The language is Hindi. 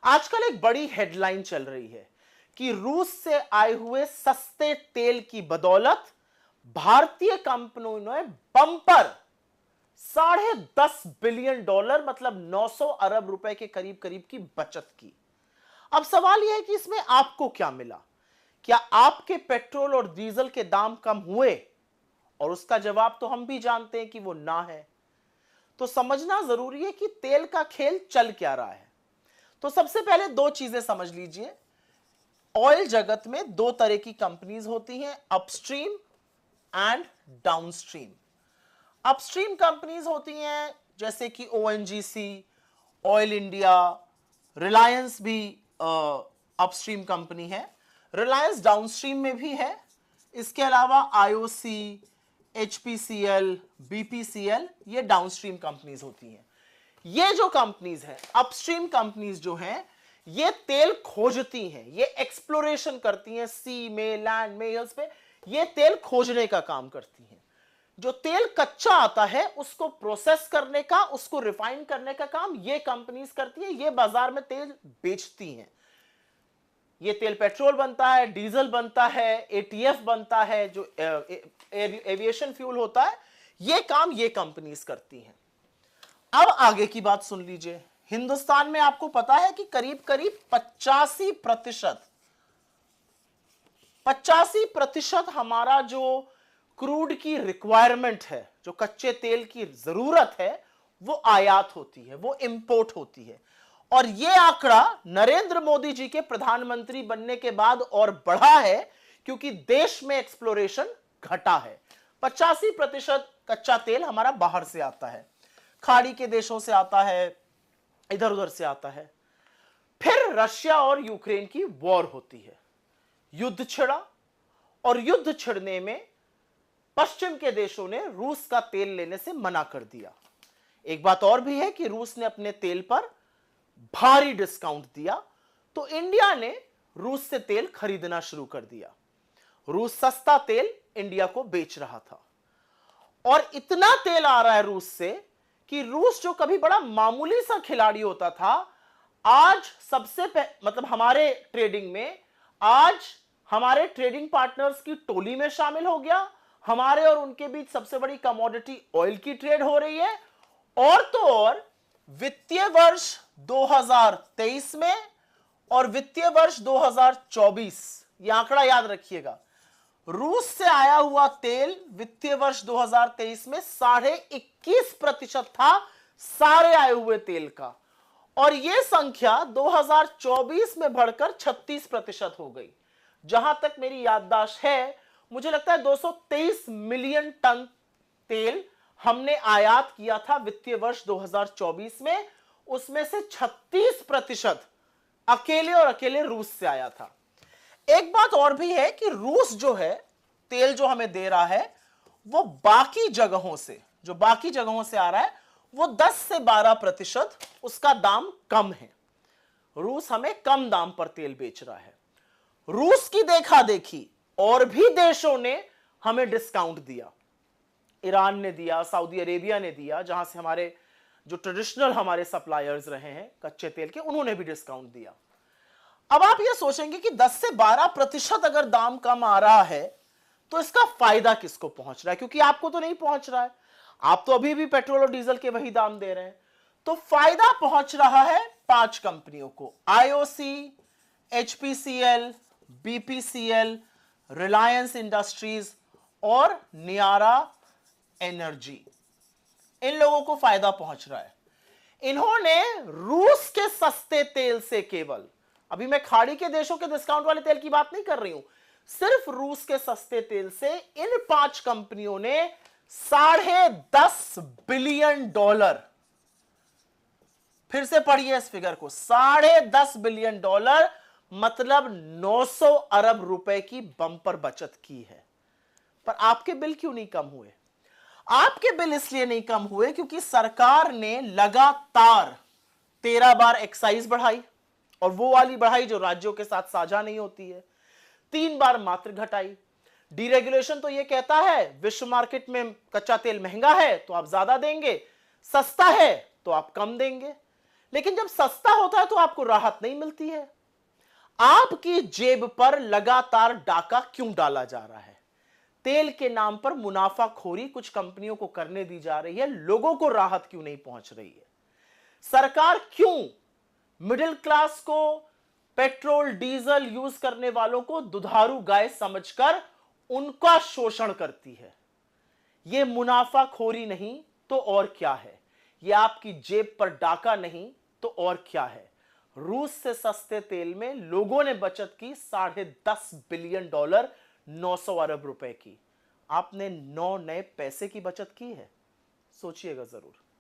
आजकल एक बड़ी हेडलाइन चल रही है कि रूस से आए हुए सस्ते तेल की बदौलत भारतीय कंपनियों ने बम्पर $10.5 बिलियन मतलब 900 अरब रुपए के करीब करीब की बचत की। अब सवाल यह है कि इसमें आपको क्या मिला? क्या आपके पेट्रोल और डीजल के दाम कम हुए? और उसका जवाब तो हम भी जानते हैं कि वो ना है। तो समझना जरूरी है कि तेल का खेल चल क्या रहा है। तो सबसे पहले दो चीजें समझ लीजिए। ऑयल जगत में दो तरह की कंपनीज होती हैं, upstream and downstream. Upstream companies होती हैं जैसे कि ओएनजीसी, ऑयल इंडिया, रिलायंस भी अपस्ट्रीम कंपनी है। रिलायंस डाउनस्ट्रीम में भी है। इसके अलावा आईओसी, एचपीसीएल, बीपीसीएल, ये डाउनस्ट्रीम कंपनीज होती हैं। ये जो कंपनीज हैं, अपस्ट्रीम कंपनीज जो हैं, ये तेल खोजती हैं, ये एक्सप्लोरेशन करती हैं, सी में, लैंड में, हिल्स पे ये तेल खोजने का काम करती हैं। जो तेल कच्चा आता है उसको प्रोसेस करने का, उसको रिफाइन करने का काम ये कंपनीज करती है। ये बाजार में तेल बेचती हैं। ये तेल पेट्रोल बनता है, डीजल बनता है, एटीएफ बनता है, जो एविएशन फ्यूल होता है, ये काम ये कंपनीज करती हैं। अब आगे की बात सुन लीजिए। हिंदुस्तान में आपको पता है कि करीब करीब 85% हमारा जो क्रूड की रिक्वायरमेंट है, जो कच्चे तेल की जरूरत है, वो आयात होती है, वो इंपोर्ट होती है। और यह आंकड़ा नरेंद्र मोदी जी के प्रधानमंत्री बनने के बाद और बढ़ा है, क्योंकि देश में एक्सप्लोरेशन घटा है। 85% कच्चा तेल हमारा बाहर से आता है, खाड़ी के देशों से आता है, इधर उधर से आता है। फिर रशिया और यूक्रेन की वॉर होती है, युद्ध छिड़ा, और युद्ध छिड़ने में पश्चिम के देशों ने रूस का तेल लेने से मना कर दिया। एक बात और भी है कि रूस ने अपने तेल पर भारी डिस्काउंट दिया, तो इंडिया ने रूस से तेल खरीदना शुरू कर दिया। रूस सस्ता तेल इंडिया को बेच रहा था, और इतना तेल आ रहा है रूस से कि रूस जो कभी बड़ा मामूली सा खिलाड़ी होता था, आज मतलब हमारे ट्रेडिंग में, आज हमारे ट्रेडिंग पार्टनर्स की टोली में शामिल हो गया। हमारे और उनके बीच सबसे बड़ी कमोडिटी ऑयल की ट्रेड हो रही है। और तो और वित्तीय वर्ष 2023 में और वित्तीय वर्ष 2024, यह आंकड़ा याद रखिएगा, रूस से आया हुआ तेल वित्तीय वर्ष 2023 में 21.5% था सारे आए हुए तेल का, और यह संख्या 2024 में बढ़कर 36% हो गई। जहां तक मेरी याददाश्त है, मुझे लगता है 223 मिलियन टन तेल हमने आयात किया था वित्तीय वर्ष 2024 में। उसमें से 36% अकेले और अकेले रूस से आया था। एक बात और भी है कि रूस जो है, तेल जो हमें दे रहा है, वो बाकी जगहों से आ रहा है, वो 10 से 12% उसका दाम कम है। रूस हमें कम दाम पर तेल बेच रहा है। रूस की देखा देखी और भी देशों ने हमें डिस्काउंट दिया। ईरान ने दिया, सऊदी अरेबिया ने दिया, जहां से हमारे जो ट्रेडिशनल हमारे सप्लायर्स रहे हैं कच्चे तेल के, उन्होंने भी डिस्काउंट दिया। अब आप ये सोचेंगे कि 10 से 12% अगर दाम कम आ रहा है तो इसका फायदा किसको पहुंच रहा है? क्योंकि आपको तो नहीं पहुंच रहा है, आप तो अभी भी पेट्रोल और डीजल के वही दाम दे रहे हैं। तो फायदा पहुंच रहा है 5 कंपनियों को, IOC, HPCL, BPCL, Reliance industries और नियारा एनर्जी। इन लोगों को फायदा पहुंच रहा है। इन्होंने रूस के सस्ते तेल से, केवल अभी मैं खाड़ी के देशों के डिस्काउंट वाले तेल की बात नहीं कर रही हूं, सिर्फ रूस के सस्ते तेल से इन 5 कंपनियों ने $10.5 बिलियन, फिर से पढ़िए इस फिगर को, $10.5 बिलियन मतलब 900 अरब रुपए की बंपर बचत की है। पर आपके बिल क्यों नहीं कम हुए? आपके बिल इसलिए नहीं कम हुए क्योंकि सरकार ने लगातार 13 बार एक्साइज बढ़ाई, और वो वाली बढ़ाई जो राज्यों के साथ साझा नहीं होती है। 3 बार मात्र घटाई। डीरेगुलेशन तो ये कहता है विश्व मार्केट में कच्चा तेल महंगा है तो आप ज्यादा देंगे, सस्ता है तो आप कम देंगे। लेकिन जब सस्ता होता है तो आपको राहत नहीं मिलती है। आपकी जेब पर लगातार डाका क्यों डाला जा रहा है? तेल के नाम पर मुनाफाखोरी कुछ कंपनियों को करने दी जा रही है, लोगों को राहत क्यों नहीं पहुंच रही है? सरकार क्यों मिडिल क्लास को, पेट्रोल डीजल यूज करने वालों को दुधारू गाय समझकर उनका शोषण करती है? यह मुनाफाखोरी नहीं तो और क्या है? यह आपकी जेब पर डाका नहीं तो और क्या है? रूस से सस्ते तेल में लोगों ने बचत की $10.5 बिलियन, 900 अरब रुपए की। आपने 9 नए पैसे की बचत की है? सोचिएगा जरूर।